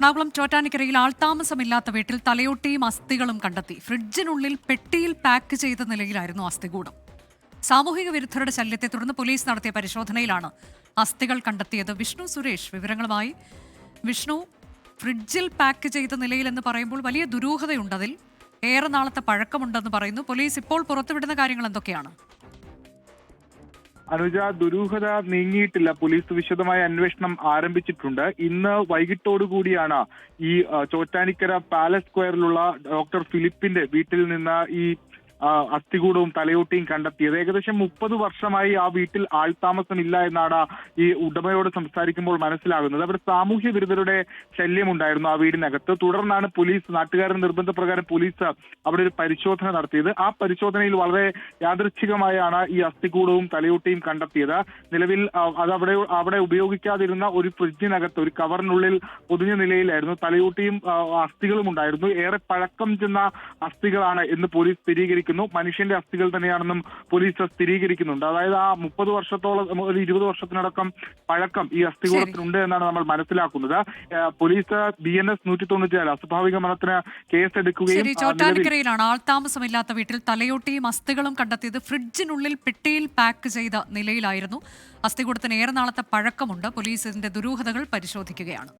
എറണാകുളം ചോറ്റാനിക്കരയിൽ ആൾതാമസമില്ലാത്ത വീട്ടിൽ തലയോട്ടിയും അസ്ഥികളും കണ്ടെത്തി. ഫ്രിഡ്ജിനുള്ളിൽ പെട്ടിയിൽ പാക്ക് ചെയ്ത നിലയിലായിരുന്നു അസ്ഥികൂടം. സാമൂഹിക വിരുദ്ധരുടെ ശല്യത്തെ തുടർന്ന് പോലീസ് നടത്തിയ പരിശോധനയിലാണ് അസ്ഥികൾ കണ്ടെത്തിയത്. വിഷ്ണു സുരേഷ് വിവരങ്ങളുമായി. വിഷ്ണു, ഫ്രിഡ്ജിൽ പാക്ക് ചെയ്ത നിലയിലെന്ന് പറയുമ്പോൾ വലിയ ദുരൂഹതയുണ്ടതിൽ. ഏറെ നാളത്തെ പഴക്കമുണ്ടെന്ന് പറയുന്നു. പോലീസ് ഇപ്പോൾ പുറത്തുവിടുന്ന കാര്യങ്ങൾ എന്തൊക്കെയാണ്? അനുജ, ദുരൂഹത നീങ്ങിയിട്ടില്ല. പോലീസ് വിശദമായ അന്വേഷണം ആരംഭിച്ചിട്ടുണ്ട്. ഇന്ന് വൈകിട്ടോടുകൂടിയാണ് ഈ ചോറ്റാനിക്കര പാലസ് സ്ക്വയറിലുള്ള ഡോക്ടർ ഫിലിപ്പിന്റെ വീട്ടിൽ നിന്ന് ഈ അസ്ഥികൂടവും തലയോട്ടിയും കണ്ടെത്തിയത്. ഏകദേശം 30 വർഷമായി ആ വീട്ടിൽ ആൾതാമസമില്ല എന്നാണ് ഈ ഉടമയോട് സംസാരിക്കുമ്പോൾ മനസ്സിലാകുന്നത്. അവിടെ സാമൂഹ്യ വിരുദ്ധരുടെ ശല്യമുണ്ടായിരുന്നു ആ വീടിനകത്ത്. തുടർന്നാണ് പോലീസ്, നാട്ടുകാരുടെ നിർബന്ധപ്രകാരം പോലീസ് അവിടെ ഒരു പരിശോധന നടത്തിയത്. ആ പരിശോധനയിൽ വളരെ യാദൃച്ഛികമായാണ് ഈ അസ്ഥികൂടവും തലയോട്ടിയും കണ്ടെത്തിയത്. നിലവിൽ അത് അവിടെ ഉപയോഗിക്കാതിരുന്ന ഒരു ഫ്രിഡ്ജിനകത്ത് ഒരു കവറിനുള്ളിൽ പൊതിഞ്ഞ നിലയിലായിരുന്നു. തലയോട്ടിയും അസ്ഥികളും ഉണ്ടായിരുന്നു. ഏറെ പഴക്കം ചെന്ന അസ്ഥികളാണ് എന്ന് പോലീസ് സ്ഥിരീകരിക്കുന്നു. മനുഷ്യന്റെ അസ്ഥികൾ തന്നെയാണെന്നും പോലീസ് സ്ഥിരീകരിക്കുന്നുണ്ട്. അതായത് ആ 30 വർഷത്തോളം, ഒരു 20 വർഷത്തിനടക്കം പഴക്കം ഈ അസ്ഥികൂടത്തിനുണ്ട് എന്നാണ് നമ്മൾ മനസ്സിലാക്കുന്നത്. പോലീസ് BNS 194 അസ്വാഭാവിക മരണത്തിന് കേസെടുക്കുകയും. ചോറ്റാനിക്കരയിലാണ് ആൾതാമസമില്ലാത്ത വീട്ടിൽ തലയോട്ടിയും അസ്ഥികളും കണ്ടെത്തിയത്. ഫ്രിഡ്ജിനുള്ളിൽ പെട്ടിയിൽ പാക്ക് ചെയ്ത നിലയിലായിരുന്നു. അസ്ഥികൂടത്തിന് ഏറെ നാളത്തെ പഴക്കമുണ്ട്. പോലീസ് ഇതിന്റെ ദുരൂഹതകൾ പരിശോധിക്കുകയാണ്.